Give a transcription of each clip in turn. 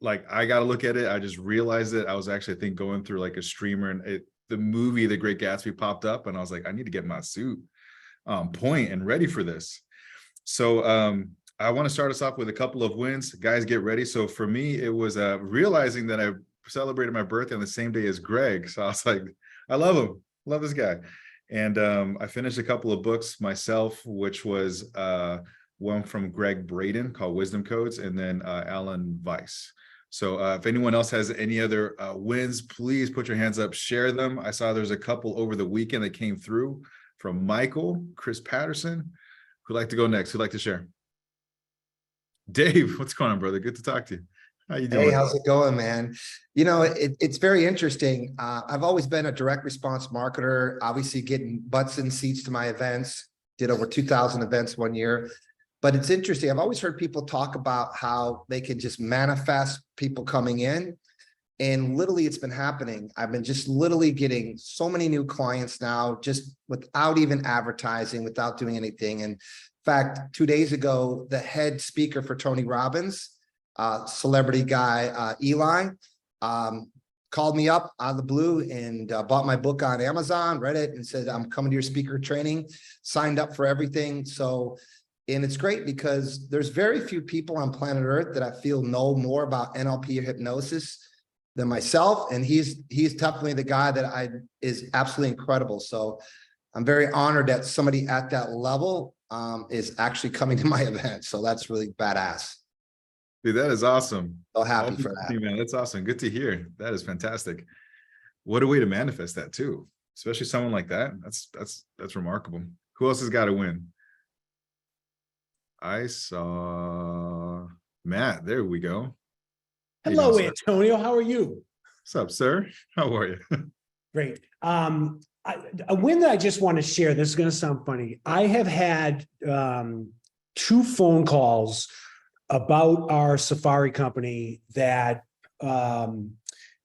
like I got to look at it. I just realized it. I was actually, I think, going through like a streamer, and the movie The Great Gatsby popped up, and I was like, I need to get my suit on point and ready for this. So I want to start us off with a couple of wins. Guys, get ready. So for me, it was realizing that I celebrated my birthday on the same day as Greg. So I was like, I love him, love this guy. And I finished a couple of books myself, which was one from Greg Braden called Wisdom Codes, and then Alan Weiss. So if anyone else has any other wins, please put your hands up, share them. I saw there's a couple over the weekend that came through from Michael, Chris Patterson. Who'd like to go next? Who'd like to share? Dave, what's going on, brother? Good to talk to you. How you doing? Hey, how's it going, man? You know, it's very interesting. I've always been a direct response marketer, obviously getting butts in seats to my events, did over 2,000 events one year. But it's interesting. I've always heard people talk about how they can just manifest people coming in. And literally it's been happening. I've been just literally getting so many new clients now, just without even advertising, without doing anything. And in fact, 2 days ago, the head speaker for Tony Robbins, celebrity guy, Eli, called me up out of the blue and bought my book on Amazon, read it, and said, I'm coming to your speaker training, signed up for everything. So, and it's great because there's very few people on planet Earth that I feel know more about NLP or hypnosis than myself. And he's definitely the guy that is absolutely incredible. So I'm very honored that somebody at that level is actually coming to my event. So that's really badass. Dude, that is awesome. So happy for that. Man, that's awesome. Good to hear. That is fantastic. What a way to manifest that too, especially someone like that. That's remarkable. Who else has got to win? I saw Matt. There we go. Hello, Antonio. How are you? What's up, sir? How are you? Great. A win that I just want to share. This is going to sound funny. I have had 2 phone calls about our safari company that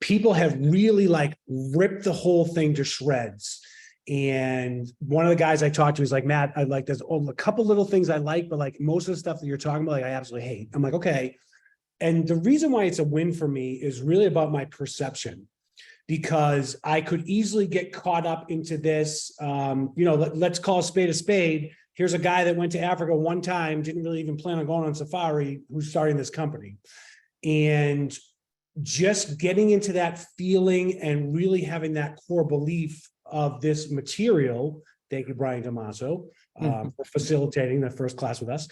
people have really like ripped the whole thing to shreds. And one of the guys I talked to is like, Matt, I like, there's a couple little things I like, but like most of the stuff that you're talking about, like I absolutely hate. I'm like, okay. And the reason why it's a win for me is really about my perception, because I could easily get caught up into this, you know, let's call a spade a spade. Here's a guy that went to Africa one time, didn't really even plan on going on safari, who's starting this company. And just getting into that feeling and really having that core belief of this material. Thank you, Brian Tomaso, for facilitating the first class with us.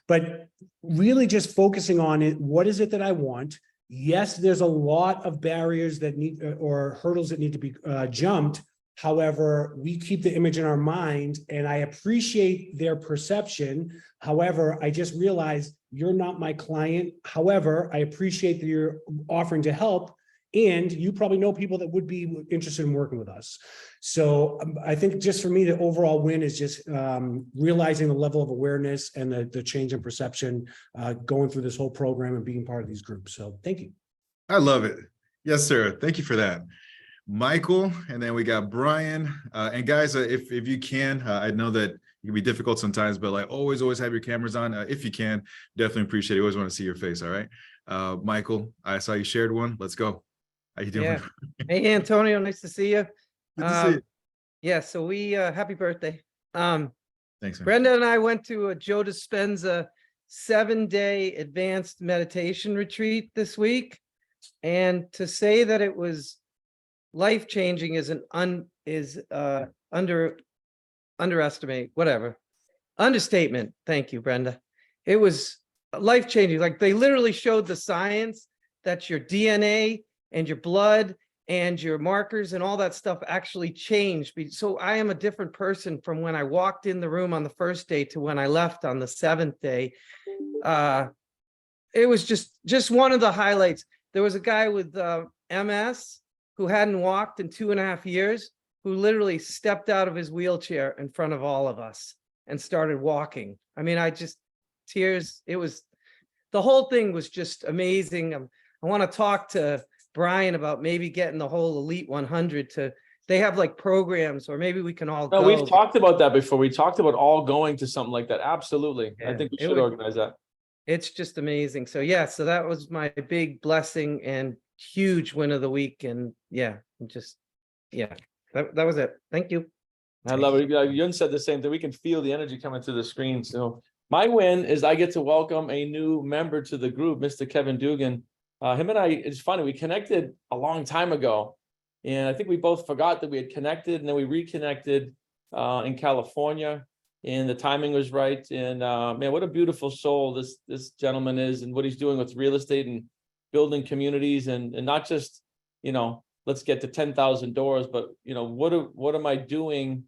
But really just focusing on it. What is it that I want? Yes, there's a lot of barriers that need or hurdles that need to be jumped. However, we keep the image in our mind, and I appreciate their perception. However, I just realized you're not my client. However, I appreciate that you're offering to help, and you probably know people that would be interested in working with us. So I think just for me, the overall win is just realizing the level of awareness and the change in perception going through this whole program and being part of these groups. So thank you. I love it. Yes, sir. Thank you for that. Michael, and then we got Brian. And guys, if you can, I know that it can be difficult sometimes, but like always have your cameras on. If you can, definitely appreciate it. Always want to see your face. All right. Michael, I saw you shared one. Let's go. How you doing? Yeah. Hey, Antonio, nice to see you. Good to see you. Yeah, so we happy birthday. Thanks, man. Brenda and I went to a Joe Dispenza 7-day advanced meditation retreat this week. And to say that it was life-changing is understatement. Thank you, Brenda. It was life-changing. Like they literally showed the science that your DNA and your blood and your markers and all that stuff actually changed. So I am a different person from when I walked in the room on the first day to when I left on the 7th day. It was just one of the highlights. There was a guy with MS who hadn't walked in 2.5 years, who literally stepped out of his wheelchair in front of all of us and started walking. I mean, tears. It was, the whole thing was just amazing. I want to talk to Brian about maybe getting the whole Elite 100 to, they have like programs, or maybe we can all go. No, we've talked about that before. We talked about all going to something like that. Absolutely. Yeah, I think we should organize that. It's just amazing. So yeah, so that was my big blessing and huge win of the week. And yeah, that was it. Thank you. I love it. Yun said the same thing. We can feel the energy coming through the screen. So my win is I get to welcome a new member to the group, Mr. Kevin Dugan. Him and I, it's funny, we connected a long time ago. And I think we both forgot that we had connected, and then we reconnected in California, and the timing was right. And man, what a beautiful soul this gentleman is, and what he's doing with real estate and building communities, and not just, let's get to 10,000 doors, but what am I doing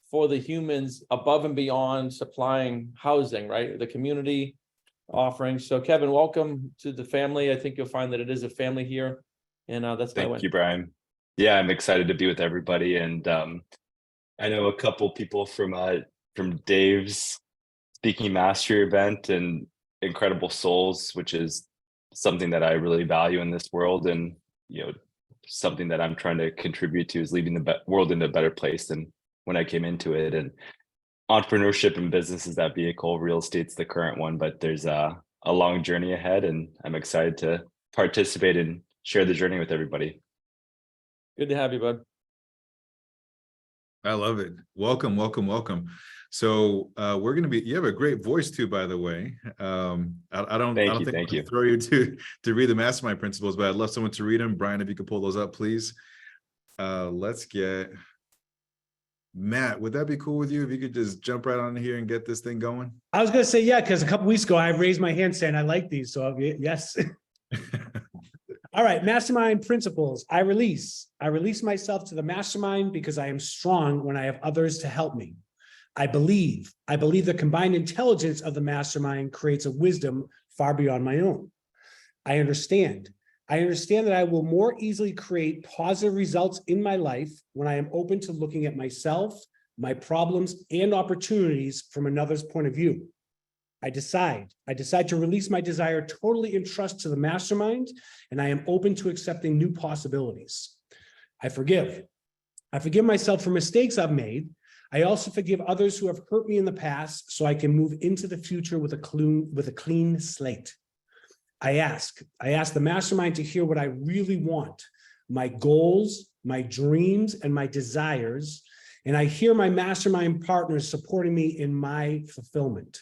for the humans above and beyond supplying housing, right? The community offering. So Kevin, welcome to the family. I think you'll find that it is a family here. And that's my win. Thank you, Brian. Yeah, I'm excited to be with everybody. And I know a couple people from Dave's Speaking Mastery event, and Incredible Souls, which is something that I really value in this world. And, something that I'm trying to contribute to is leaving the world in a better place than when I came into it. And entrepreneurship and business is that vehicle. Real estate's the current one, but there's a long journey ahead, and I'm excited to participate and share the journey with everybody. Good to have you, bud. I love it. Welcome, welcome, welcome. So we're going to you have a great voice too, by the way. I don't think I'm going to throw you to read the Mastermind principles, but I'd love someone to read them. Brian, if you could pull those up, please. Let's get Matt. Would that be cool with you if you could just jump right on here and get this thing going? I was going to say, yeah, because a couple weeks ago, I raised my hand saying I like these. So yes. All right, Mastermind principles. I release myself to the mastermind because I am strong when I have others to help me. I believe the combined intelligence of the mastermind creates a wisdom far beyond my own. I understand that I will more easily create positive results in my life when I am open to looking at myself, my problems, and opportunities from another's point of view. I decide to release my desire totally in trust to the mastermind, and I am open to accepting new possibilities. I forgive myself for mistakes I've made. I also forgive others who have hurt me in the past, so I can move into the future with a clean slate. I ask the mastermind to hear what I really want, my goals, my dreams, and my desires, and I hear my mastermind partners supporting me in my fulfillment.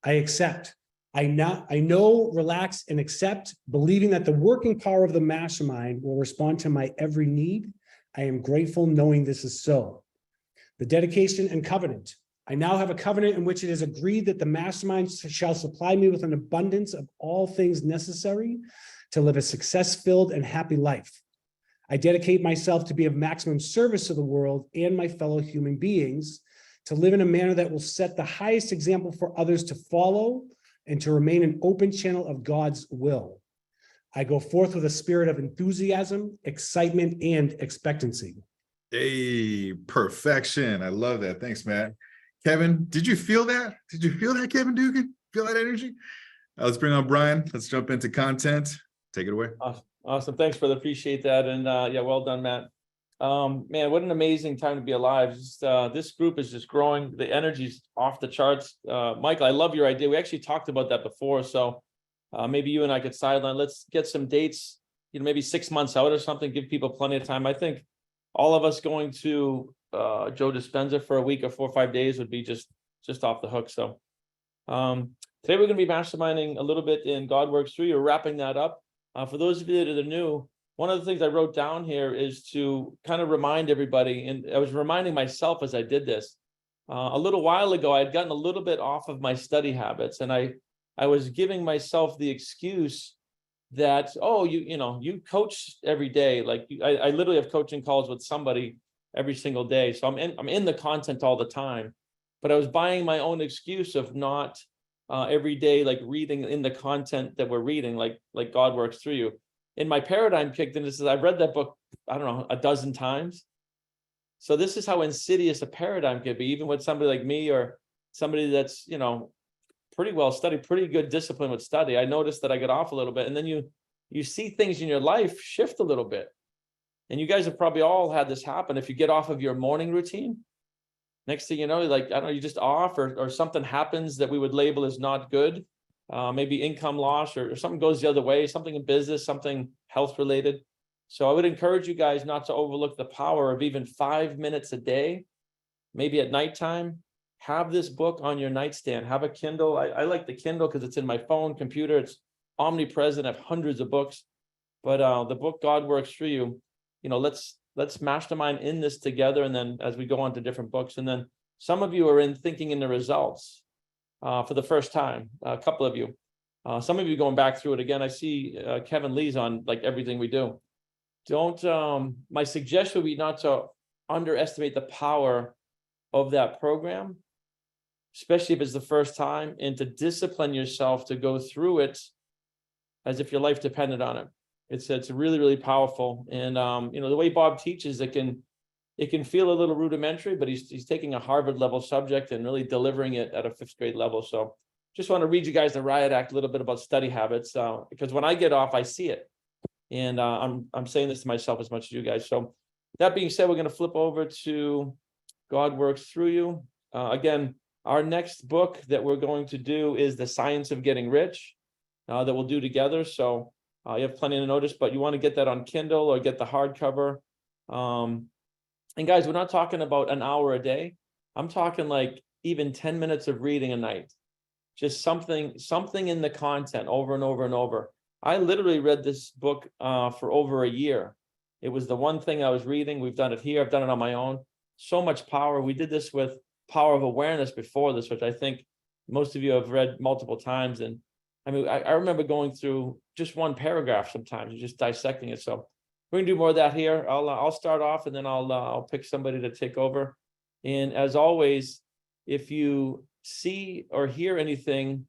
I accept. I know, relax, and accept, believing that the working power of the mastermind will respond to my every need. I am grateful knowing this is so. The dedication and covenant. I now have a covenant in which it is agreed that the mastermind shall supply me with an abundance of all things necessary to live a success-filled and happy life. I dedicate myself to be of maximum service to the world and my fellow human beings, to live in a manner that will set the highest example for others to follow, and to remain an open channel of God's will. I go forth with a spirit of enthusiasm, excitement, and expectancy. Hey, perfection. I love that. Thanks, Matt. Kevin, did you feel that? Did you feel that, Kevin Dugan? Feel that energy? Let's bring on Brian. Let's jump into content. Take it away. Awesome. Thanks, brother. Appreciate that. And yeah, well done, Matt. Man, what an amazing time to be alive. This group is just growing. The energy's off the charts. Michael, I love your idea. We actually talked about that before. So maybe you and I could sideline. Let's get some dates, maybe 6 months out or something, give people plenty of time. I think all of us going to Joe Dispenza for a week or 4 or 5 days would be just off the hook. So today we're going to be masterminding a little bit in God Works Through You. We're wrapping that up. For those of you that are new, one of the things I wrote down here is to kind of remind everybody, and I was reminding myself as I did this, a little while ago, I had gotten a little bit off of my study habits, and I was giving myself the excuse that, oh, you coach every day. Like I literally have coaching calls with somebody every single day. So I'm in the content all the time, but I was buying my own excuse of not every day, like reading in the content that we're reading, like God Works Through You. And my paradigm kicked in. This is, I've read that book, I don't know, a dozen times. So this is how insidious a paradigm could be, even with somebody like me or somebody that's, pretty well studied, pretty good discipline with study. I noticed that I got off a little bit, and then you see things in your life shift a little bit. And you guys have probably all had this happen. If you get off of your morning routine, next thing you know, like, I don't know, you just off or something happens that we would label as not good. maybe income loss or something goes the other way, something in business, something health related. So I would encourage you guys not to overlook the power of even 5 minutes a day, maybe at nighttime. Have this book on your nightstand. Have a Kindle. I like the Kindle because it's in my phone, computer. It's omnipresent. I have hundreds of books. But the book God Works Through You, let's mastermind in this together. And then as we go on to different books, and then some of you are thinking in the results for the first time. A couple of you, some of you going back through it again. I see Kevin Lee's on like everything we do. My suggestion would be not to underestimate the power of that program, especially if it's the first time, and to discipline yourself to go through it as if your life depended on it. It's really, really powerful. And the way Bob teaches, it can feel a little rudimentary, but he's taking a Harvard level subject and really delivering it at a 5th grade level. So just want to read you guys the Riot Act, a little bit about study habits, because when I get off, I see it. And I'm saying this to myself as much as you guys. So that being said, we're going to flip over to God Works Through You. Again, our next book that we're going to do is The Science of Getting Rich, that we'll do together. So you have plenty to notice, but you want to get that on Kindle or get the hardcover. And guys, we're not talking about an hour a day. I'm talking like even 10 minutes of reading a night. Just something in the content over and over and over. I literally read this book for over a year. It was the one thing I was reading. We've done it here. I've done it on my own. So much power. We did this with Power of Awareness before this, which I think most of you have read multiple times. And I mean, I remember going through just one paragraph sometimes and just dissecting it. So we're gonna do more of that here. I'll start off, and then I'll pick somebody to take over. And as always, if you see or hear anything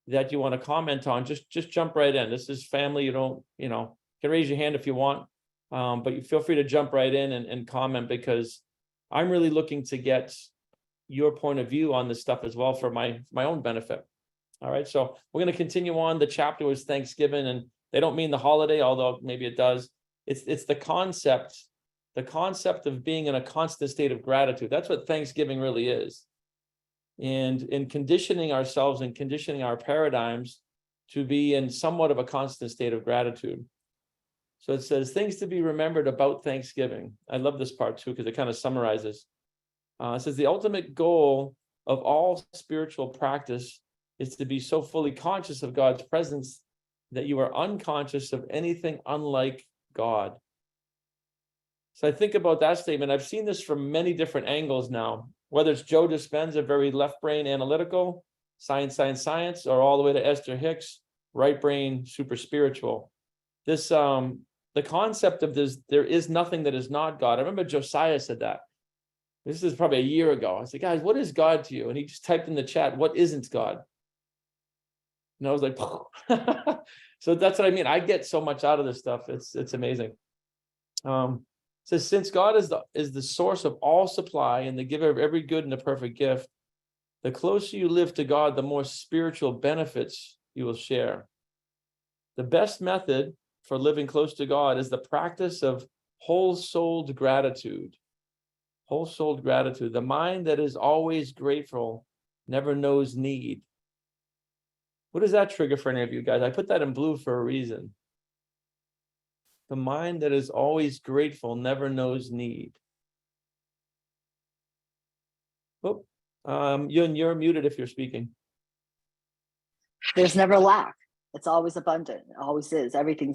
that you want to comment on, just jump right in. This is family. You can raise your hand if you want, but you feel free to jump right in and comment, because I'm really looking to get your point of view on this stuff as well for my own benefit. All right, so we're going to continue on. The chapter was Thanksgiving, and they don't mean the holiday, although maybe it does. It's the concept of being in a constant state of gratitude. That's what Thanksgiving really is. And in conditioning ourselves and conditioning our paradigms to be in somewhat of a constant state of gratitude. So it says things to be remembered about Thanksgiving. I love this part too, because it kind of summarizes. It says the ultimate goal of all spiritual practice is to be so fully conscious of God's presence that you are unconscious of anything unlike God. So I think about that statement. I've seen this from many different angles now, whether it's Joe Dispenza, very left brain analytical, science, or all the way to Esther Hicks, right brain, super spiritual. This, the concept of this, there is nothing that is not God. I remember Josiah said that. This is probably a year ago. I said, guys, what is God to you? And he just typed in the chat, what isn't God? And I was like, so that's what I mean. I get so much out of this stuff. It's amazing. Says, since God is the source of all supply and the giver of every good and a perfect gift, the closer you live to God, the more spiritual benefits you will share. The best method for living close to God is the practice of whole-souled gratitude. Whole-souled gratitude. The mind that is always grateful never knows need. What does that trigger for any of you guys? I put that in blue for a reason. The mind that is always grateful never knows need. Oh, you're muted if you're speaking. There's never lack. It's always abundant. It always is. Everything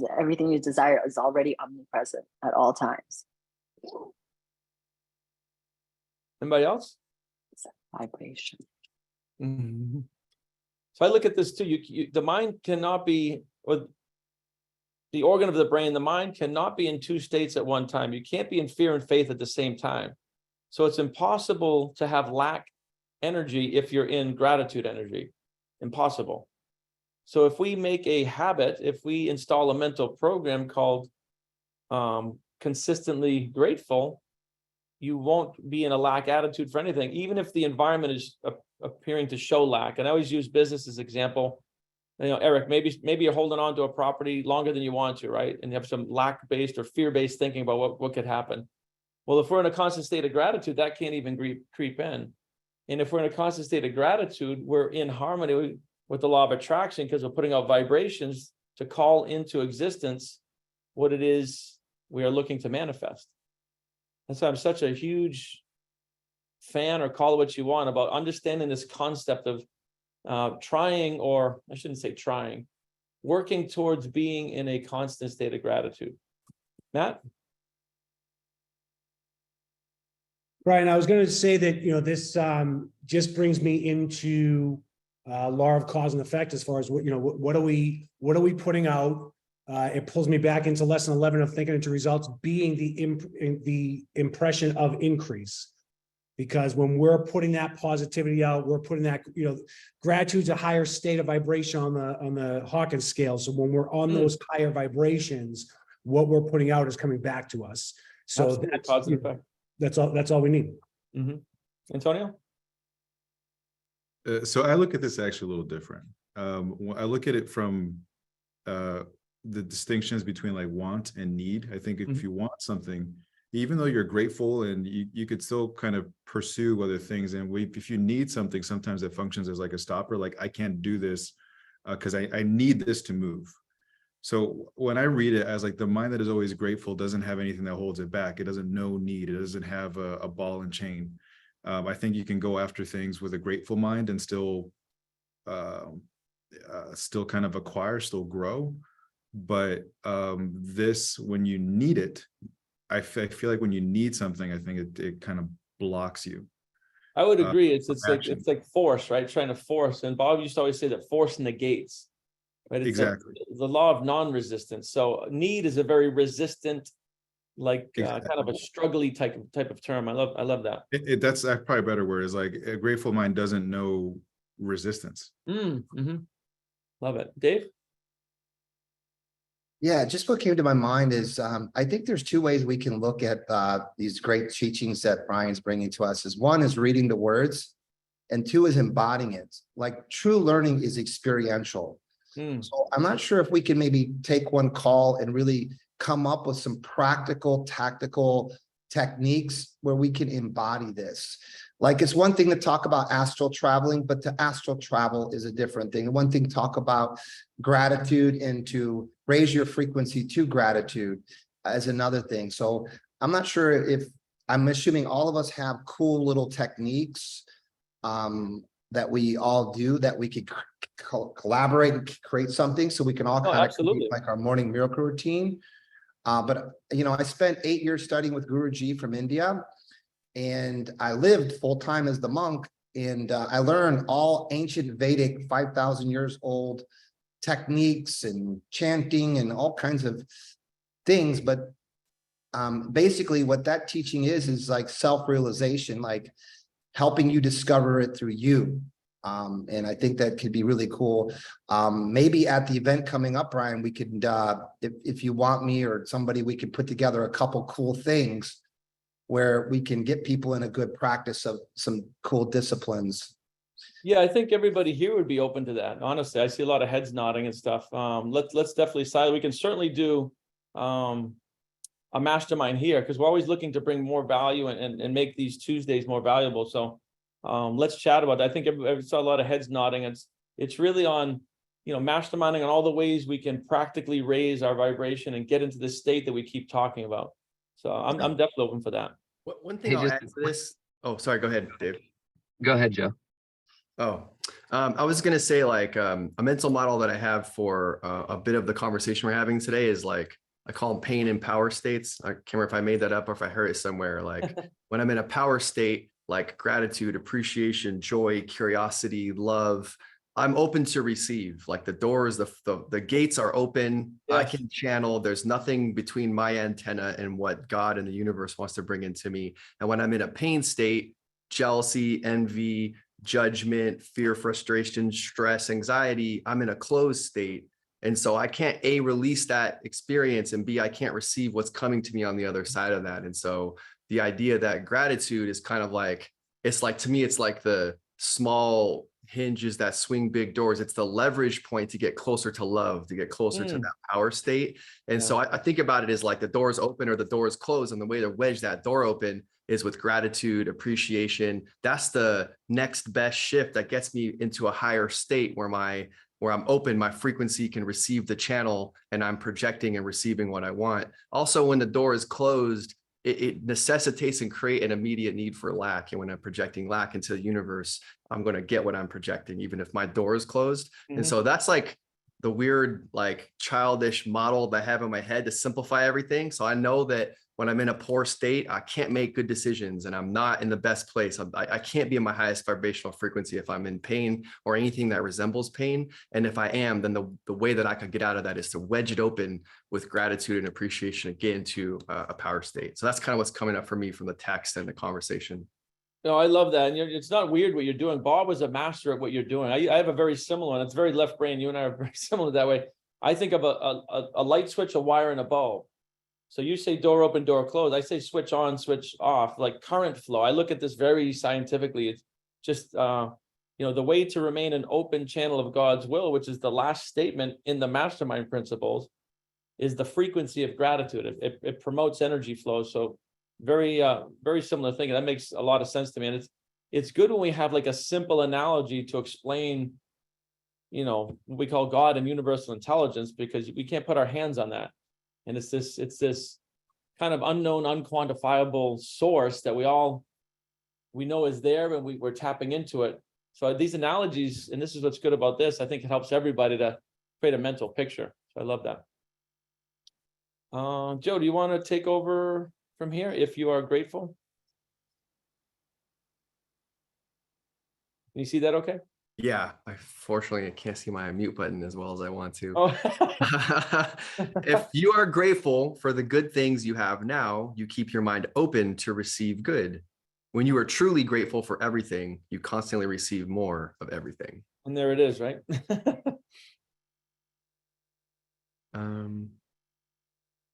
you desire is already omnipresent at all times. Anybody else? It's a vibration. Mm-hmm. So I look at this too. The mind cannot be, or the organ of the brain, the mind cannot be in two states at one time. You can't be in fear and faith at the same time. So it's impossible to have lack energy if you're in gratitude energy. Impossible. So if we make a habit, if we install a mental program called consistently grateful, you won't be in a lack attitude for anything, even if the environment is appearing to show lack. And I always use business as an example. Eric, maybe you're holding on to a property longer than you want to, right? And you have some lack-based or fear-based thinking about what could happen. Well, if we're in a constant state of gratitude, that can't even creep in. And if we're in a constant state of gratitude, we're in harmony. with the law of attraction, because we're putting out vibrations to call into existence what it is we are looking to manifest. That's why I'm such a huge fan, or call it what you want, about understanding this concept of trying, or I shouldn't say trying, working towards being in a constant state of gratitude. Matt? Brian, I was going to say that, this just brings me into law of cause and effect, as far as what are we putting out? It pulls me back into lesson 11 of thinking into results being the impression of increase. Because when we're putting that positivity out, we're putting that, gratitude's a higher state of vibration on the Hawkins scale. So when we're on those higher vibrations, what we're putting out is coming back to us. So Absolutely, that's positive effect. That's all we need. Mm-hmm. Antonio? So I look at this actually a little different. I look at it from the distinctions between like want and need. I think if you want something, even though you're grateful, and you could still kind of pursue other things. And if you need something, sometimes it functions as like a stopper, like I can't do this because I need this to move. So when I read it as like the mind that is always grateful doesn't have anything that holds it back. It doesn't know need. It doesn't have a ball and chain. I think you can go after things with a grateful mind and still kind of acquire, still grow. But this, when you need it, I feel like when you need something, I think it kind of blocks you. I would agree. It's like force, right? Trying to force. And Bob used to always say that force negates. Right? It's Exactly. like the law of non-resistance. So need is a very resistant, like kind of a struggly type of term. I love that. That's probably a better word, is like a grateful mind doesn't know resistance. Mm-hmm. Love it. Dave? Yeah, just what came to my mind is I think there's two ways we can look at these great teachings that Brian's bringing to us. Is one is reading the words, and two is embodying it. Like true learning is experiential. So I'm not sure if we can maybe take one call and really come up with some practical, tactical techniques where we can embody this. Like it's one thing to talk about astral traveling, but to astral travel is a different thing. One thing to talk about gratitude and to raise your frequency to gratitude is another thing. So I'm not sure if, I'm assuming all of us have cool little techniques that we all do, that we could collaborate and create something so we can all kind of create like our morning miracle routine. But I spent 8 years studying with Guruji from India, and I lived full time as the monk, and I learned all ancient Vedic 5,000 years old techniques and chanting and all kinds of things. But basically what that teaching is like self-realization, like helping you discover it through you. And I think that could be really cool. Maybe at the event coming up, Brian, we could, if you want me or somebody, we could put together a couple cool things where we can get people in a good practice of some cool disciplines. Yeah, I think everybody here would be open to that. Honestly, I see a lot of heads nodding and stuff. Let's definitely we can certainly do a mastermind here, because we're always looking to bring more value and make these Tuesdays more valuable. So let's chat about that. I think I saw a lot of heads nodding. It's really on, masterminding on all the ways we can practically raise our vibration and get into this state that we keep talking about. So I'm definitely open for that. One thing I'll add to this. Oh, sorry. Go ahead, Dave. Go ahead, Joe. Oh, I was going to say, like, a mental model that I have for a bit of the conversation we're having today is like, I call them pain and power states. I can't remember if I made that up or if I heard it somewhere. Like when I'm in a power state, like gratitude, appreciation, joy, curiosity, love, I'm open to receive. Like the doors, the gates are open. Yes. I can channel. There's nothing between my antenna and what God and the universe wants to bring into me. And when I'm in a pain state, jealousy, envy, judgment, fear, frustration, stress, anxiety, I'm in a closed state. And so I can't A, release that experience, and B, I can't receive what's coming to me on the other side of that. And so the idea that gratitude is kind of like, to me, it's like the small hinges that swing big doors. It's the leverage point to get closer to love, to get closer to that power state. And so I think about it as like the doors open or the doors close, and the way to wedge that door open is with gratitude, appreciation. That's the next best shift that gets me into a higher state where I'm open, my frequency can receive the channel, and I'm projecting and receiving what I want. Also, when the door is closed, it necessitates and create an immediate need for lack. And when I'm projecting lack into the universe, I'm going to get what I'm projecting, even if my door is closed. And so that's like the weird, like childish model that I have in my head to simplify everything. So I know that when I'm in a poor state, I can't make good decisions and I'm not in the best place. I can't be in my highest vibrational frequency if I'm in pain or anything that resembles pain. And if I am, then the way that I could get out of that is to wedge it open with gratitude and appreciation and get into a power state. So that's kind of what's coming up for me from the text and the conversation. No, I love that. And it's not weird what you're doing. Bob was a master at what you're doing. I have a very similar one. It's very left brain. You and I are very similar that way. I think of a light switch, a wire, and a bulb. So you say door open, door closed. I say switch on, switch off, like current flow. I look at this very scientifically. It's just, the way to remain an open channel of God's will, which is the last statement in the Mastermind principles, is the frequency of gratitude. It promotes energy flow. So very similar thing. And that makes a lot of sense to me. And it's good when we have like a simple analogy to explain, what we call God and universal intelligence, because we can't put our hands on that. And it's this kind of unknown, unquantifiable source that we know is there, and we're tapping into it. So these analogies, and this is what's good about this, I think it helps everybody to create a mental picture. So I love that. Joe, do you want to take over from here if you are grateful? Can you see that okay? Yeah, fortunately, I can't see my mute button as well as I want to. Oh. If you are grateful for the good things you have now, you keep your mind open to receive good. When you are truly grateful for everything, you constantly receive more of everything. And there it is, right?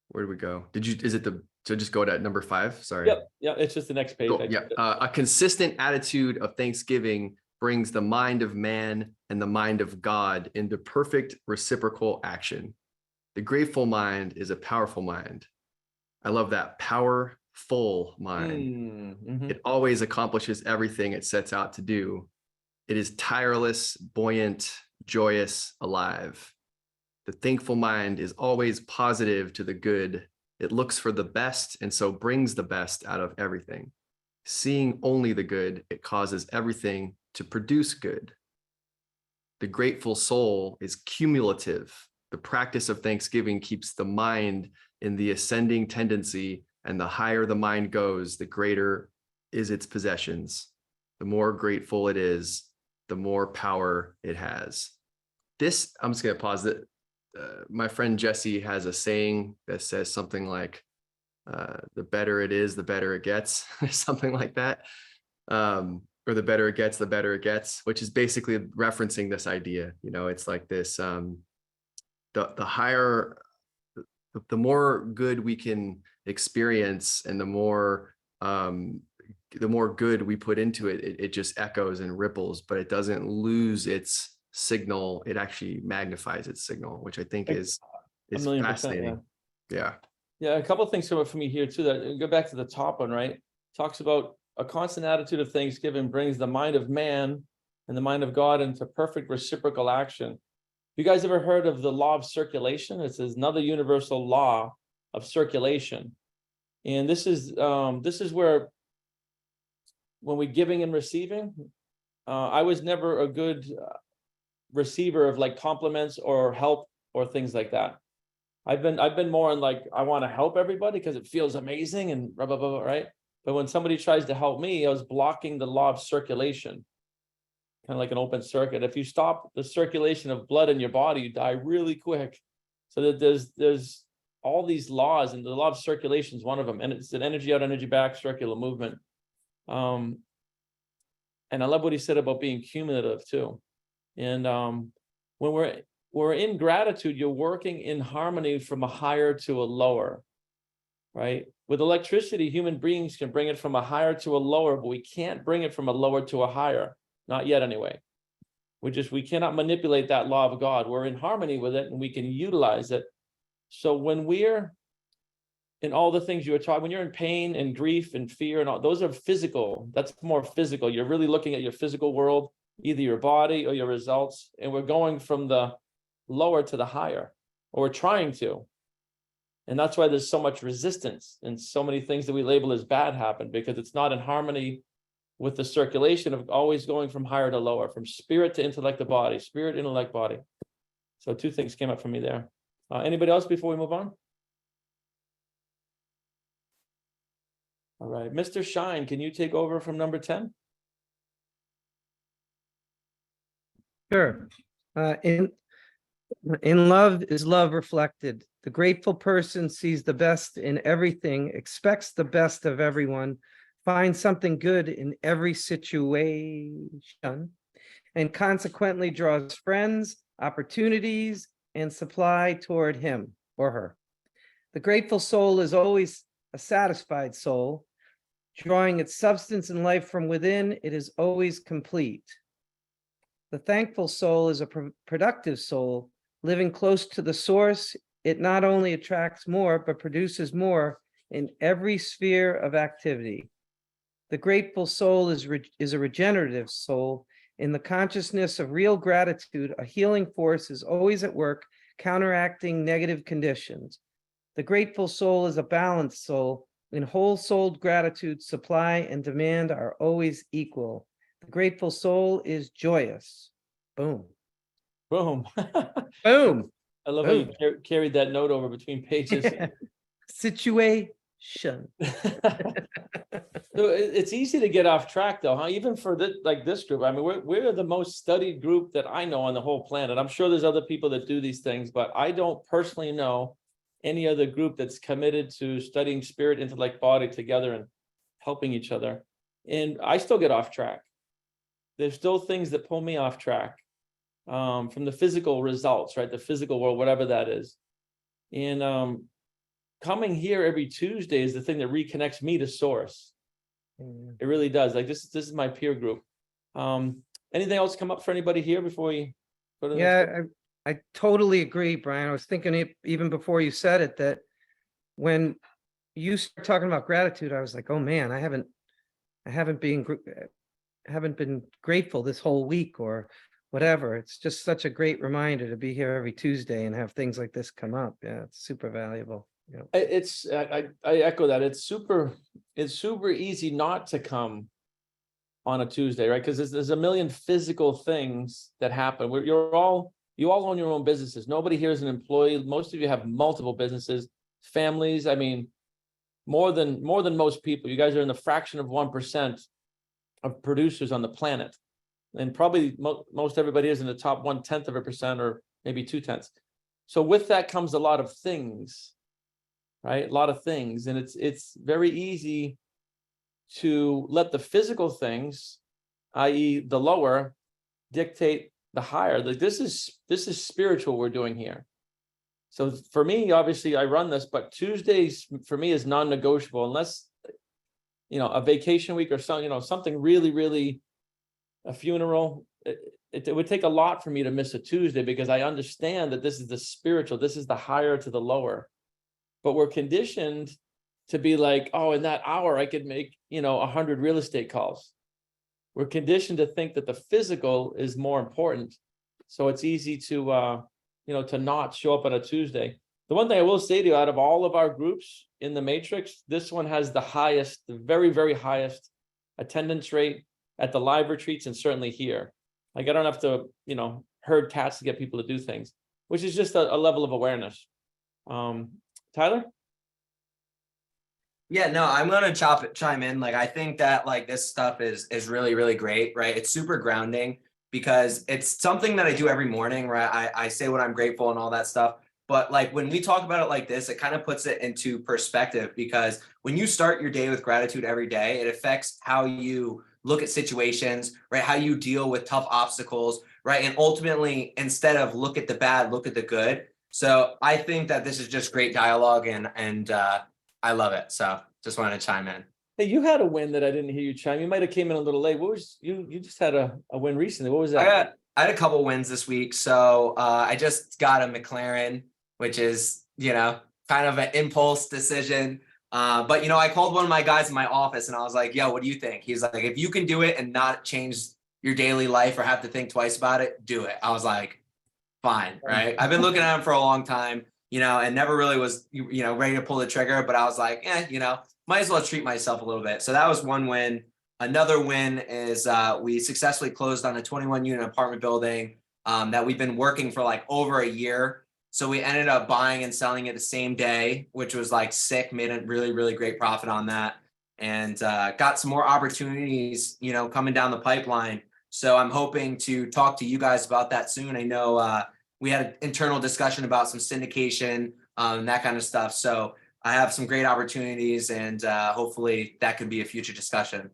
Where do we go? So just go to number 5? Sorry. Yep. It's just the next page. Cool. Yeah. A consistent attitude of thanksgiving brings the mind of man and the mind of God into perfect reciprocal action. The grateful mind is a powerful mind. I love that. Powerful mind. It always accomplishes everything it sets out to do. It is tireless, buoyant, joyous, alive. The thankful mind is always positive to the good. It looks for the best and so brings the best out of everything. Seeing only the good, it causes everything to produce good. The grateful soul is cumulative. The practice of thanksgiving keeps the mind in the ascending tendency, and the higher the mind goes, the greater is its possessions. The more grateful it is, the more power it has. This, I'm just going to pause it. My friend Jesse has a saying that says something like, the better it is, the better it gets, something like that. Or the better it gets, the better it gets, which is basically referencing this idea. It's like this, the higher, the more good we can experience and the more good we put into it, it just echoes and ripples, but it doesn't lose its signal. It actually magnifies its signal, which I think is fascinating. Yeah. Yeah. A couple of things come up for me here too, that go back to the top one, right? Talks about a constant attitude of thanksgiving brings the mind of man and the mind of God into perfect reciprocal action. You guys ever heard of the law of circulation? It's another universal law of circulation. And this is where, when we're giving and receiving, I was never a good receiver of like compliments or help or things like that. I've been more on like, I want to help everybody because it feels amazing and blah, blah, blah, right? But when somebody tries to help me, I was blocking the law of circulation, kind of like an open circuit. If you stop the circulation of blood in your body, you die really quick. So that there's all these laws, and the law of circulation is one of them. And it's an energy out, energy back, circular movement. And I love what he said about being cumulative too. And when we're in gratitude, you're working in harmony from a higher to a lower, right? With electricity, human beings can bring it from a higher to a lower, but we can't bring it from a lower to a higher. Not yet anyway. We cannot manipulate that law of God. We're in harmony with it and we can utilize it. So when we're and all the things you were talking, when you're in pain and grief and fear and all, those are physical. That's more physical. You're really looking at your physical world, either your body or your results. And we're going from the lower to the higher, or we're trying to. And that's why there's so much resistance and so many things that we label as bad happen, because it's not in harmony with the circulation of always going from higher to lower, from spirit to intellect to body, spirit, intellect, body. So two things came up for me there. Anybody else before we move on? All right, Mr. Shine, can you take over from number 10? Sure. In love is love reflected. The grateful person sees the best in everything, expects the best of everyone, finds something good in every situation, and consequently draws friends, opportunities, and supply toward him or her. The grateful soul is always a satisfied soul. Drawing its substance and life from within, it is always complete. The thankful soul is a productive soul. Living close to the source, it not only attracts more, but produces more in every sphere of activity. The grateful soul is a regenerative soul. In the consciousness of real gratitude, a healing force is always at work, counteracting negative conditions. The grateful soul is a balanced soul. In whole-souled gratitude, supply and demand are always equal. The grateful soul is joyous. Boom. Boom. Boom. I love how you carried that note over between pages. Situation. So it's easy to get off track though, huh? Even for this group. I mean, we're the most studied group that I know on the whole planet. I'm sure there's other people that do these things, but I don't personally know any other group that's committed to studying spirit, intellect, body together and helping each other. And I still get off track. There's still things that pull me off track from the physical results, right? The physical world, whatever that is. And coming here every Tuesday is the thing that reconnects me to source. It really does. Like this is my peer group. Anything else come up for anybody here before we go to the next one? I totally agree, Brian. I was thinking it even before you said it, that when you start talking about gratitude, I was like, oh man, I haven't been grateful this whole week or whatever. It's just such a great reminder to be here every Tuesday and have things like this come up. Yeah, it's super valuable. Yeah. I echo that. It's super easy not to come on a Tuesday, right? Because there's a million physical things that happen. You all own your own businesses. Nobody here is an employee. Most of you have multiple businesses, families. I mean, more than most people. You guys are in the fraction of 1% of producers on the planet, and probably most everybody is in the top 0.1% or maybe 0.2. So with that comes a lot of things, right? A lot of things, and it's very easy to let the physical things, i.e., the lower, dictate the higher. Like this is spiritual we're doing here. So for me, obviously, I run this, but Tuesdays for me is non-negotiable unless a vacation week or something really, really, a funeral. It would take a lot for me to miss a Tuesday because I understand that this is the spiritual, this is the higher to the lower. But we're conditioned to be like, oh, in that hour I could make 100 real estate calls. We're conditioned to think that the physical is more important. So it's easy to to not show up on a Tuesday. The one thing I will say to you, out of all of our groups in the matrix, this one has the highest, the very, very highest attendance rate at the live retreats and certainly here. Like I don't have to, herd cats to get people to do things, which is just a level of awareness. Tyler? Yeah, no, I'm gonna chime in. Like, I think that this stuff is really, really great, right? It's super grounding because it's something that I do every morning, right? I say what I'm grateful and all that stuff. But when we talk about it like this, it kind of puts it into perspective because when you start your day with gratitude every day, it affects how you look at situations, right? How you deal with tough obstacles, right? And ultimately, instead of look at the bad, look at the good. So I think that this is just great dialogue and I love it. So just wanted to chime in. Hey, you had a win that I didn't hear you chime. You might have came in a little late. What was you just had a win recently? What was that? I had a couple wins this week. So I just got a McLaren, which is, kind of an impulse decision. But you know, I called one of my guys in my office and I was like, yo, what do you think? He's like, if you can do it and not change your daily life or have to think twice about it, do it. I was like, fine, right? I've been looking at him for a long time, you know, and never really was, you know, ready to pull the trigger, but I was like, you know, might as well treat myself a little bit. So that was one win. Another win is we successfully closed on a 21 unit apartment building that we've been working for like over a year. So we ended up buying and selling it the same day, which was like sick, made a really, really great profit on that, and got some more opportunities, you know, coming down the pipeline. So I'm hoping to talk to you guys about that soon. I know we had an internal discussion about some syndication, that kind of stuff. So I have some great opportunities, and hopefully that could be a future discussion.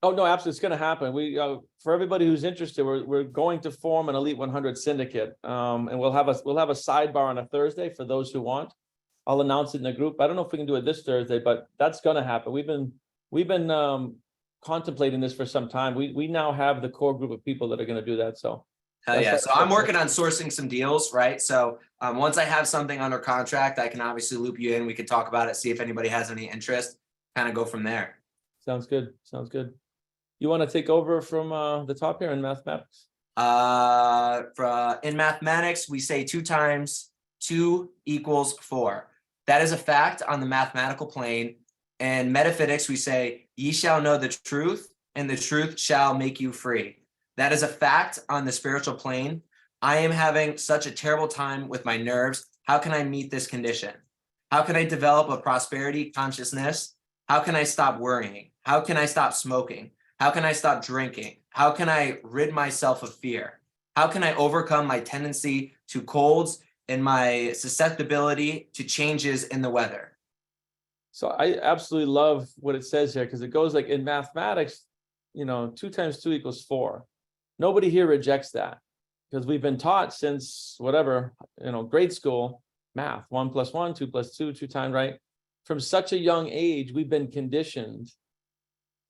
Oh, no, absolutely. It's going to happen. We, for everybody who's interested, we're going to form an Elite 100 syndicate. And we'll have a sidebar on a Thursday for those who want. I'll announce it in the group. I don't know if we can do it this Thursday, but that's going to happen. We've been contemplating this for some time. We now have the core group of people that are going to do that. So Hell yeah. So I'm working on sourcing some deals, right? So once I have something under contract, I can obviously loop you in. We can talk about it, see if anybody has any interest, kind of go from there. Sounds good. Sounds good. You want to take over from the top here in mathematics? In mathematics, we say 2 times 2 equals 4. That is a fact on the mathematical plane. In metaphysics, we say, ye shall know the truth, and the truth shall make you free. That is a fact on the spiritual plane. I am having such a terrible time with my nerves. How can I meet this condition? How can I develop a prosperity consciousness? How can I stop worrying? How can I stop smoking? How can I stop drinking? How can I rid myself of fear? How can I overcome my tendency to colds and my susceptibility to changes in the weather? So I absolutely love what it says here, because it goes like in mathematics, you know, 2 times 2 equals 4. Nobody here rejects that, because we've been taught since whatever, you know, grade school, math, 1 + 1, 2 + 2, 2 times, right? From such a young age, we've been conditioned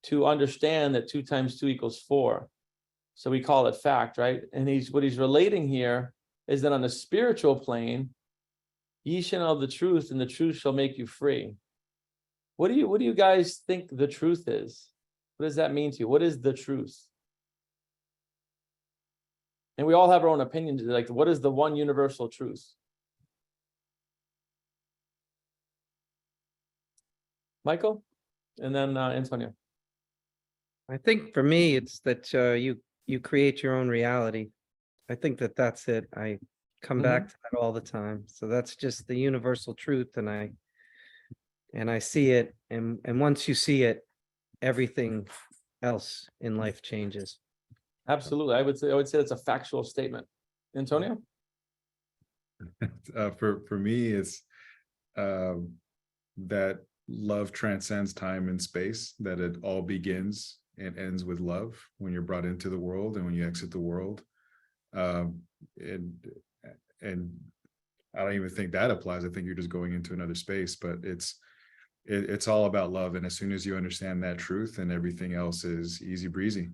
to understand that 2 times 2 equals 4. So we call it fact, right? And what he's relating here is that on the spiritual plane, ye shall know the truth, and the truth shall make you free. What do you guys think the truth is? What does that mean to you? What is the truth? And we all have our own opinions. Like, what is the one universal truth? Michael, and then Antonio. I think for me, it's that you create your own reality. I think that's it. I come back to that all the time. So that's just the universal truth, and I see it, and once you see it, everything else in life changes. Absolutely. I would say it's a factual statement. Antonio? For me, it's that love transcends time and space, that it all begins and ends with love when you're brought into the world and when you exit the world. And I don't even think that applies. I think you're just going into another space, but it's all about love. And as soon as you understand that truth, and everything else is easy breezy.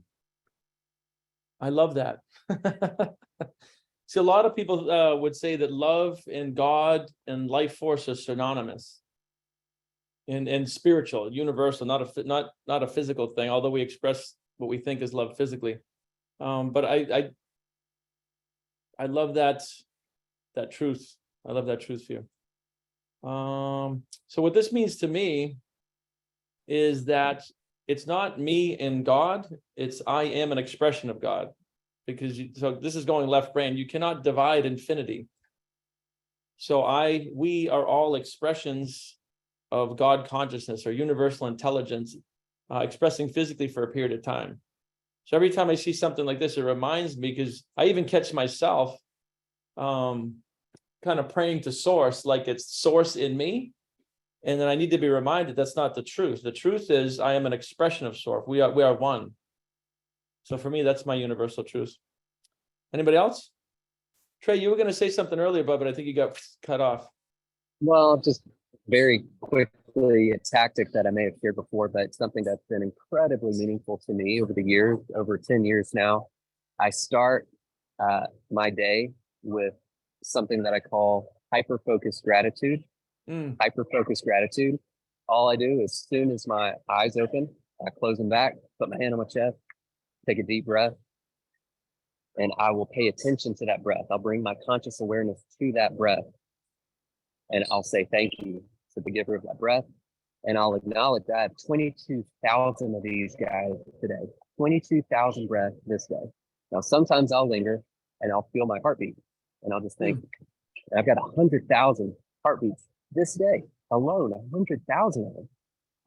I love that. See, a lot of people would say that love and God and life force are synonymous, and spiritual, universal, not a physical thing. Although we express what we think is love physically, but I love that truth. I love that truth for you. So what this means to me is that it's not me and God, it's I am an expression of God. Because so this is going left brain. You cannot divide infinity. So we are all expressions of God consciousness or universal intelligence, expressing physically for a period of time. So every time I see something like this, it reminds me, because I even catch myself kind of praying to source, like it's source in me. And then I need to be reminded that's not the truth. The truth is I am an expression of source. We are one. So for me, that's my universal truth. Anybody else? Trey, you were going to say something earlier, but I think you got cut off. Well, just very quickly, a tactic that I may have shared before, but something that's been incredibly meaningful to me over the years, over 10 years now. I start my day with something that I call hyper-focused gratitude. hyper-focused gratitude. All I do as soon as my eyes open, I close them back, put my hand on my chest, take a deep breath, and I will pay attention to that breath. I'll bring my conscious awareness to that breath, and I'll say thank you to the giver of that breath. And I'll acknowledge that I have 22,000 of these guys today, 22,000 breaths this day. Now, sometimes I'll linger and I'll feel my heartbeat, and I'll just think, I've got 100,000 heartbeats this day alone, 100,000 of them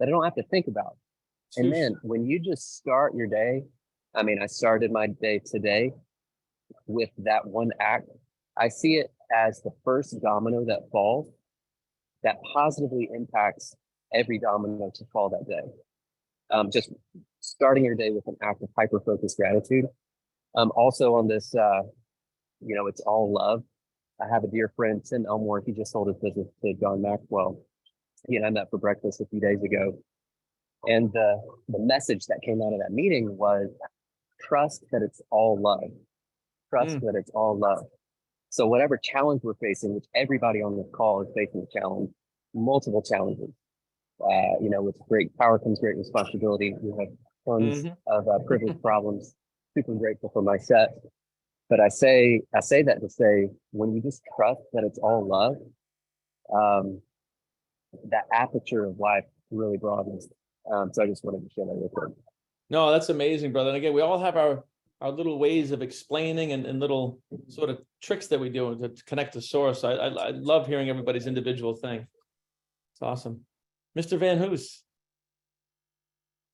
that I don't have to think about. And then when you just start your day, I mean, I started my day today with that one act. I see it as the first domino that falls that positively impacts every domino to fall that day. Just starting your day with an act of hyper-focused gratitude. Also on this, it's all love. I have a dear friend, Tim Elmore. He just sold his business to John Maxwell. He and I met for breakfast a few days ago. And the message that came out of that meeting was trust that it's all love. Trust that it's all love. So whatever challenge we're facing, which everybody on this call is facing a challenge, multiple challenges. With great power comes great responsibility. We have tons of privilege problems. Super grateful for my set. But I say that to say, when you just trust that it's all love, that aperture of life really broadens. So I just wanted to share that with you. No, that's amazing, brother. And again, we all have our little ways of explaining and little sort of tricks that we do to connect to source. I love hearing everybody's individual thing. It's awesome. Mr. Van Hoos.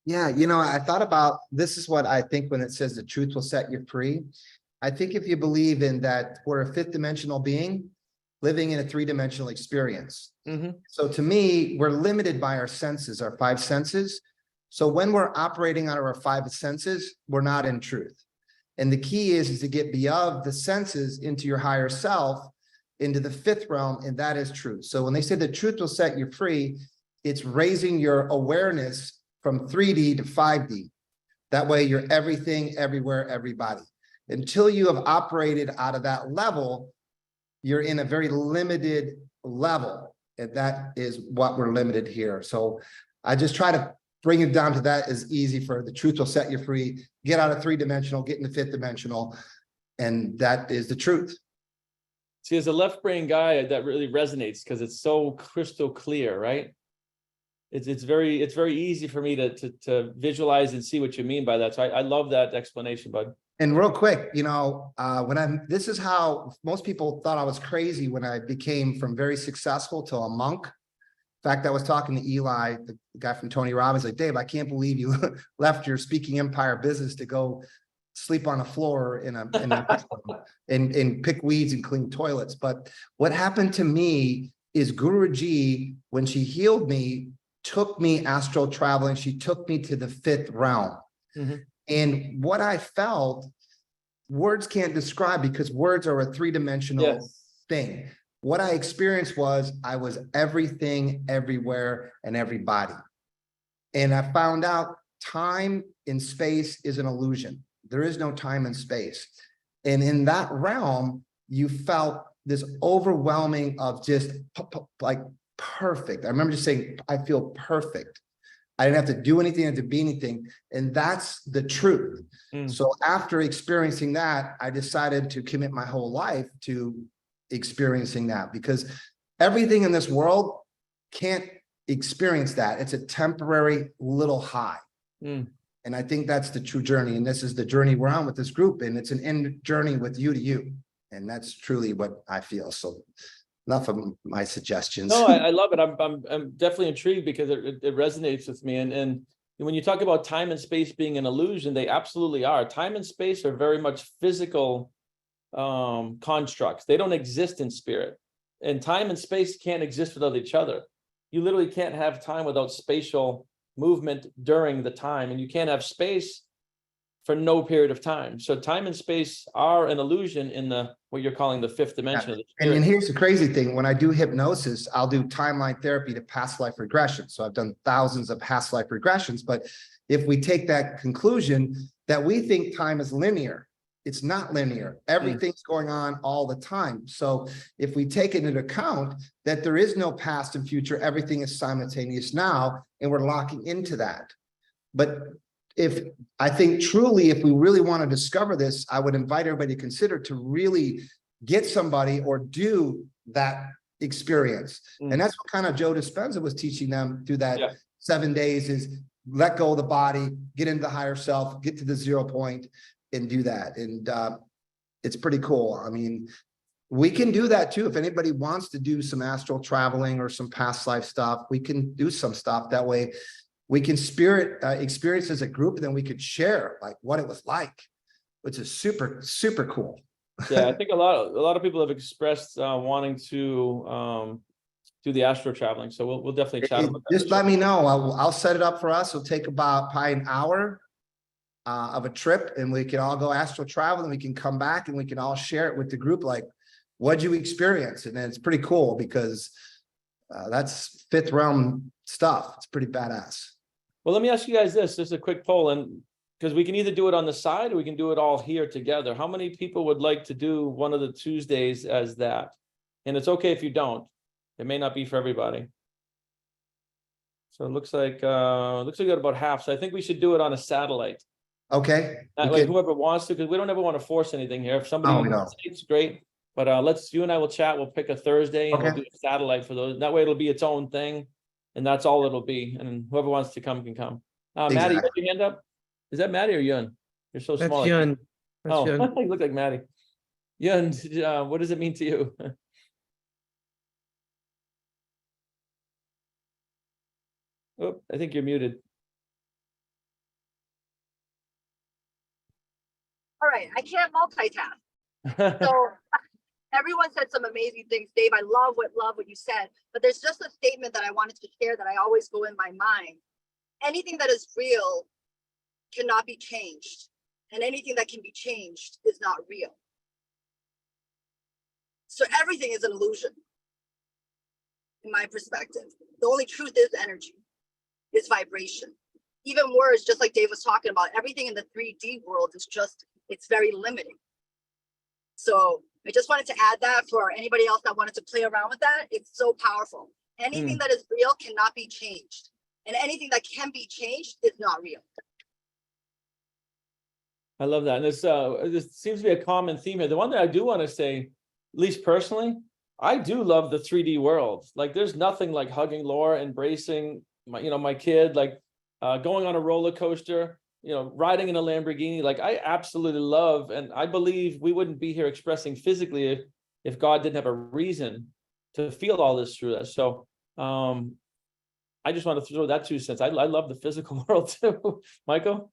Yeah, I thought about, this is what I think when it says the truth will set you free. I think if you believe in that we're a fifth dimensional being living in a three-dimensional experience. So to me, we're limited by our senses, our five senses. So when we're operating out of our five senses, we're not in truth. And the key is to get beyond the senses into your higher self, into the fifth realm, and that is truth. So when they say the truth will set you free, it's raising your awareness from 3D to 5D. That way you're everything, everywhere, everybody. Until you have operated out of that level, you're in a very limited level. And that is what we're limited here. So I just try to bring it down to that as easy for the truth will set you free. Get out of three-dimensional, get into fifth dimensional. And that is the truth. See, as a left brain guy, that really resonates because it's so crystal clear, right? It's very easy for me to visualize and see what you mean by that. So I love that explanation, bud. And real quick, this is how most people thought I was crazy when I became from very successful to a monk. In fact, I was talking to Eli, the guy from Tony Robbins, like, Dave, I can't believe you left your speaking empire business to go sleep on a floor and pick weeds and clean toilets. But what happened to me is Guruji, when she healed me, took me astral traveling. She took me to the fifth realm. And what I felt, words can't describe because words are a three-dimensional thing. What I experienced was I was everything, everywhere, and everybody. And I found out time and space is an illusion. There is no time and space. And in that realm, you felt this overwhelming of just like perfect. I remember just saying, I feel perfect. I didn't have to do anything, I didn't have to be anything. And that's the truth. So after experiencing that, I decided to commit my whole life to experiencing that, because everything in this world can't experience that. It's a temporary little high. And I think that's the true journey. And this is the journey we're on with this group. And it's an end journey with you to you. And that's truly what I feel. So enough of my suggestions. No, I love it. I'm definitely intrigued because it resonates with me. And when you talk about time and space being an illusion, they absolutely are. Time and space are very much physical constructs. They don't exist in spirit. And time and space can't exist without each other. You literally can't have time without spatial movement during the time, and you can't have space for no period of time. So time and space are an illusion in what you're calling the fifth dimension. Of the spirit. And here's the crazy thing. When I do hypnosis, I'll do timeline therapy to past life regression. So I've done thousands of past life regressions. But if we take that conclusion that we think time is linear, It's not linear. Everything's going on all the time. So if we take into account that there is no past and future, everything is simultaneous now, and we're locking into that. But if I think truly, if we really want to discover this, I would invite everybody to consider to really get somebody or do that experience. And that's what kind of Joe Dispenza was teaching them through that 7 days, is let go of the body, get into the higher self, get to the 0 point and do that. And it's pretty cool. I mean, we can do that too. If anybody wants to do some astral traveling or some past life stuff, we can do some stuff that way. We can experience as a group, and then we could share like what it was like, which is super, super cool. Yeah, I think a lot of people have expressed wanting to do the astro traveling. So we'll definitely chat about that. Just let me know. I'll set it up for us. It'll take about probably an hour of a trip, and we can all go astral travel, and we can come back and we can all share it with the group. Like, what'd you experience? And then it's pretty cool because that's fifth realm stuff. It's pretty badass. Well, let me ask you guys this. Just a quick poll, and because we can either do it on the side or we can do it all here together. How many people would like to do one of the Tuesdays as that? And it's okay if you don't. It may not be for everybody. So it looks like we got about half. So I think we should do it on a satellite. Okay. That way, whoever wants to, because we don't ever want to force anything here. If somebody wants to, it's great. But you and I will chat. We'll pick a Thursday and we'll do a satellite for those. That way it'll be its own thing. And that's all it'll be. And whoever wants to come can come. Maddie, you got your hand up? Is that Maddie or Yun? You're so small. That's Yun. That's Yun. You look like Maddie. Yun, what does it mean to you? Oh, I think you're muted. All right, I can't multitask. So everyone said some amazing things. Dave, I love what you said, but there's just a statement that I wanted to share that I always go in my mind. Anything that is real cannot be changed, and anything that can be changed is not real. So everything is an illusion, in my perspective. The only truth is energy, is vibration. Even words, just like Dave was talking about, everything in the 3D world is just, it's very limiting. So I just wanted to add that for anybody else that wanted to play around with that. It's so powerful. Anything that is real cannot be changed, and anything that can be changed is not real. I love that. And this seems to be a common theme here. The one that I do want to say, at least personally, I do love the 3D world. Like, there's nothing like hugging Laura, embracing my kid, like going on a roller coaster, riding in a Lamborghini. Like, I absolutely love, and I believe we wouldn't be here expressing physically if God didn't have a reason to feel all this through us. So I just want to throw that 2 cents. I love the physical world too. Michael?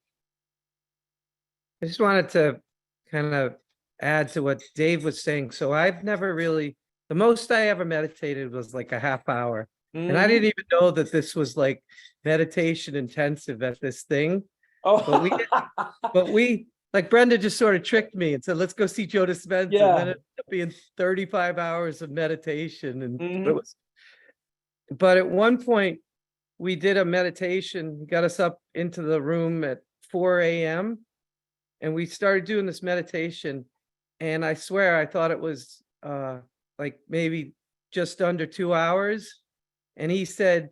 I just wanted to kind of add to what Dave was saying. So I've never really, the most I ever meditated was like a half hour. And I didn't even know that this was like meditation intensive at this thing. But we like Brenda just sort of tricked me and said, let's go see Joe Dispenza. Yeah. And then it ended up being 35 hours of meditation. And but at one point we did a meditation, got us up into the room at 4 a.m. and we started doing this meditation. And I swear I thought it was like maybe just under 2 hours. And he said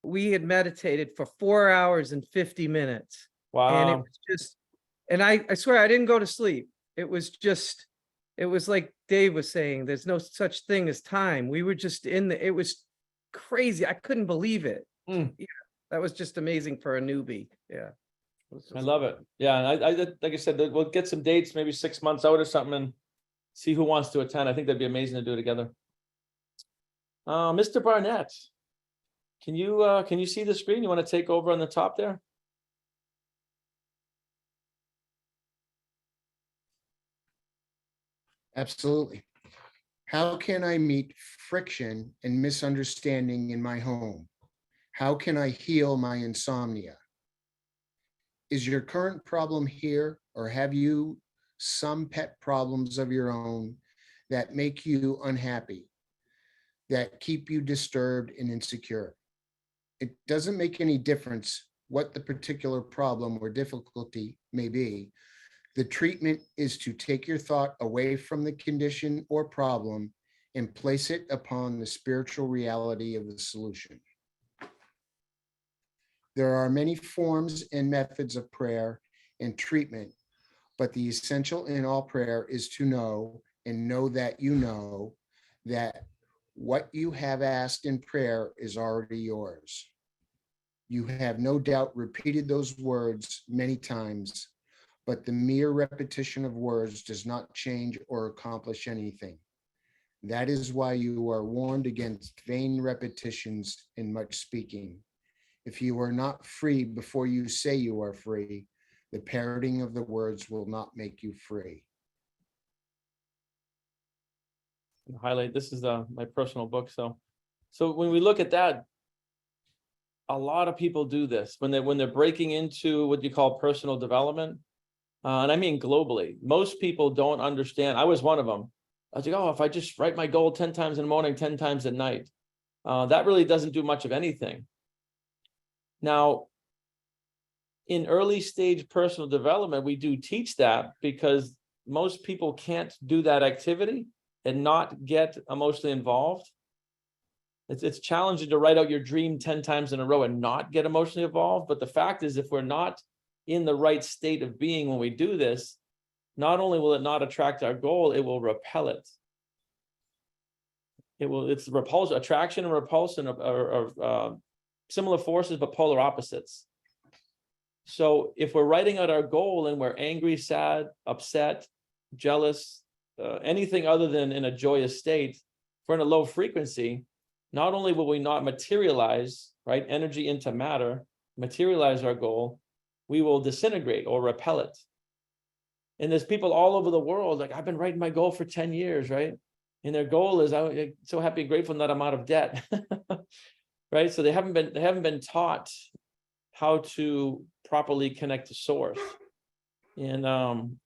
we had meditated for 4 hours and 50 minutes. Wow. And it was just, and I swear I didn't go to sleep. It was like Dave was saying, there's no such thing as time. We were just it was crazy. I couldn't believe it. Yeah, that was just amazing for a newbie. Yeah. I love it. Yeah. And I like I said, we'll get some dates, maybe 6 months out or something, and see who wants to attend. I think that'd be amazing to do together. Mr. Barnett, can you see the screen? You want to take over on the top there? Absolutely. How can I meet friction and misunderstanding in my home? How can I heal my insomnia? Is your current problem here, or have you some pet problems of your own that make you unhappy, that keep you disturbed and insecure? It doesn't make any difference what the particular problem or difficulty may be. The treatment is to take your thought away from the condition or problem and place it upon the spiritual reality of the solution. There are many forms and methods of prayer and treatment, but the essential in all prayer is to know and know that you know that what you have asked in prayer is already yours. You have no doubt repeated those words many times, but the mere repetition of words does not change or accomplish anything. That is why you are warned against vain repetitions and much speaking. If you are not free before you say you are free, the parroting of the words will not make you free. Highlight, this is my personal book. So when we look at that, a lot of people do this when they're breaking into what you call personal development. And I mean globally, most people don't understand. I was one of them. I was like, oh, if I just write my goal 10 times in the morning, 10 times at night, that really doesn't do much of anything. Now, in early stage personal development, we do teach that because most people can't do that activity and not get emotionally involved. It's challenging to write out your dream 10 times in a row and not get emotionally involved. But the fact is, if we're not in the right state of being when we do this, not only will it not attract our goal, it will repel it. It's repulsion, attraction and repulsion are similar forces, but polar opposites. So if we're writing out our goal and we're angry, sad, upset, jealous, anything other than in a joyous state, if we're in a low frequency, not only will we not materialize, right, energy into matter, materialize our goal, we will disintegrate or repel it. And there's people all over the world, like, I've been writing my goal for 10 years, right? And their goal is, I'm so happy and grateful that I'm out of debt, right? So they haven't been taught how to properly connect to source. And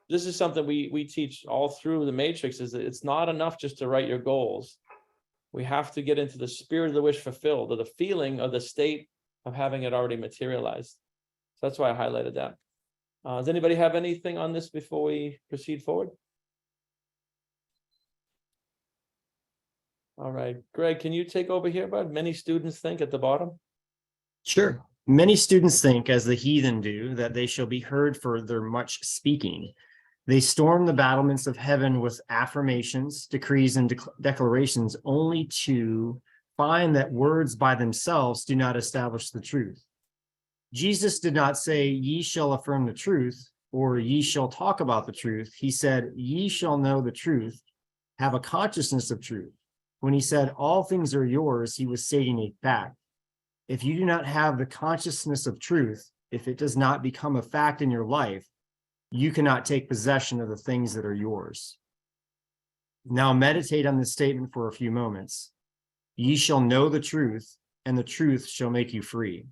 this is something we teach all through the matrix, is that it's not enough just to write your goals. We have to get into the spirit of the wish fulfilled, or the feeling of the state of having it already materialized. So that's why I highlighted that. Does anybody have anything on this before we proceed forward? All right, Greg, can you take over here, bud? Many students think at the bottom. Sure. Many students think, as the heathen do, that they shall be heard for their much speaking. They storm the battlements of heaven with affirmations, decrees, and declarations, only to find that words by themselves do not establish the truth. Jesus did not say, ye shall affirm the truth, or ye shall talk about the truth. He said, ye shall know the truth, have a consciousness of truth. When he said, all things are yours, he was stating a fact. If you do not have the consciousness of truth, if it does not become a fact in your life, you cannot take possession of the things that are yours. Now meditate on this statement for a few moments. Ye shall know the truth, and the truth shall make you free.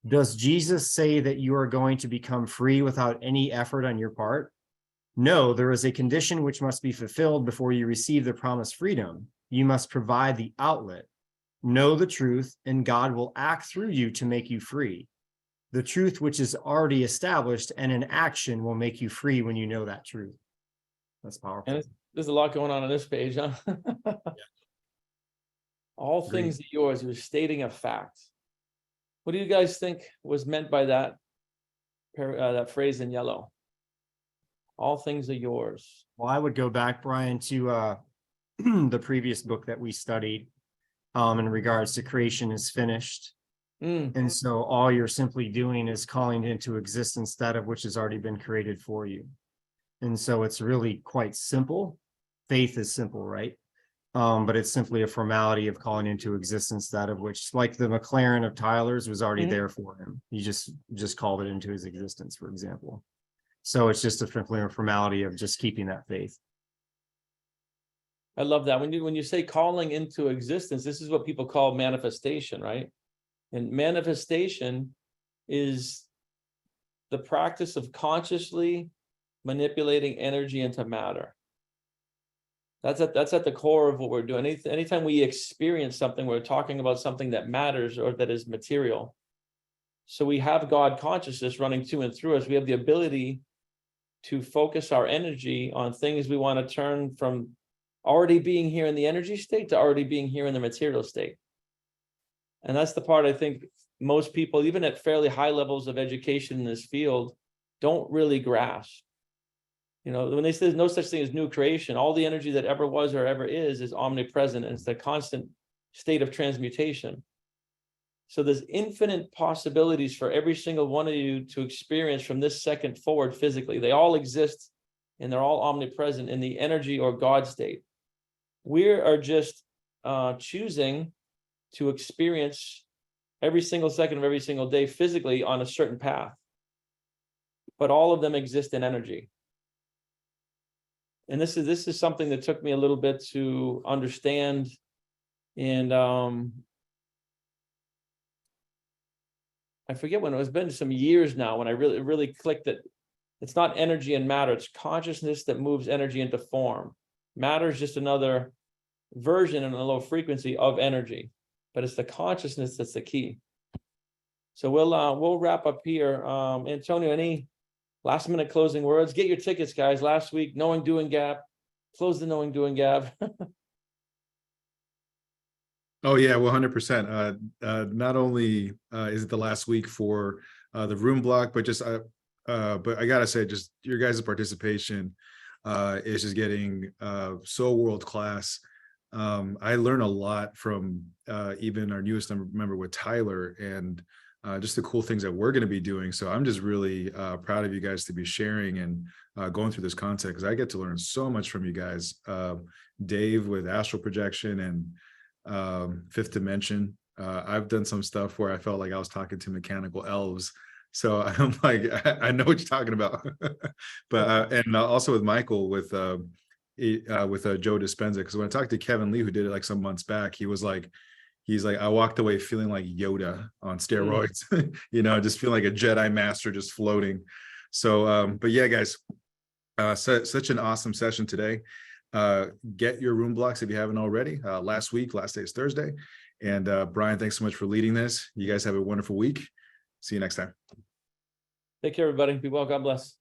Does Jesus say that you are going to become free without any effort on your part? No, there is a condition which must be fulfilled before you receive the promised freedom. You must provide the outlet. Know the truth, and God will act through you to make you free. The truth which is already established and in action will make you free when you know that truth. That's powerful. And there's a lot going on this page, huh? Yeah. All things are yours. You're stating a fact. What do you guys think was meant by that phrase in yellow? All things are yours. Well, I would go back, Brian, to the previous book that we studied in regards to creation is finished. And so all you're simply doing is calling into existence that of which has already been created for you. And so it's really quite simple. Faith is simple, right? But it's simply a formality of calling into existence that of which, like the McLaren of Tyler's, was already there for him. He just called it into his existence, for example. So it's just simply a formality of just keeping that faith. I love that. When you say calling into existence, this is what people call manifestation, right? And manifestation is the practice of consciously manipulating energy into matter. That's at the core of what we're doing. Anytime we experience something, we're talking about something that matters or that is material. So we have God consciousness running to and through us. We have the ability to focus our energy on things we want to turn from already being here in the energy state to already being here in the material state. And that's the part I think most people, even at fairly high levels of education in this field, don't really grasp. You know, when they say there's no such thing as new creation, all the energy that ever was or ever is omnipresent, and it's the constant state of transmutation. So there's infinite possibilities for every single one of you to experience from this second forward physically. They all exist and they're all omnipresent in the energy or God state. We are just choosing to experience every single second of every single day physically on a certain path. But all of them exist in energy. And this is something that took me a little bit to understand. And I forget when, it's been some years now when I really clicked that it's not energy and matter, it's consciousness that moves energy into form. Matter is just another version and a low frequency of energy, but it's the consciousness that's the key. So we'll wrap up here. Antonio, any last minute closing words? Get your tickets, guys. Last week, Knowing Doing Gap, close the Knowing Doing Gap. Oh yeah, 100%. Not only is it the last week for the room block, but but I gotta say, just your guys' participation is just getting so world class. I learned a lot from even our newest member with Tyler, and just the cool things that we're going to be doing. So I'm just really proud of you guys to be sharing and going through this content, because I get to learn so much from you guys. Dave with astral projection and fifth dimension. I've done some stuff where I felt like I was talking to mechanical elves. So I'm like, I know what you're talking about. But and also with Michael with Joe Dispenza, because when I talked to Kevin Lee, who did it like some months back, he's like, I walked away feeling like Yoda on steroids, you know, just feeling like a Jedi master just floating. So, but yeah, guys, such an awesome session today. Get your room blocks if you haven't already. Last day is Thursday. And Brian, thanks so much for leading this. You guys have a wonderful week. See you next time. Take care, everybody. Be well. God bless.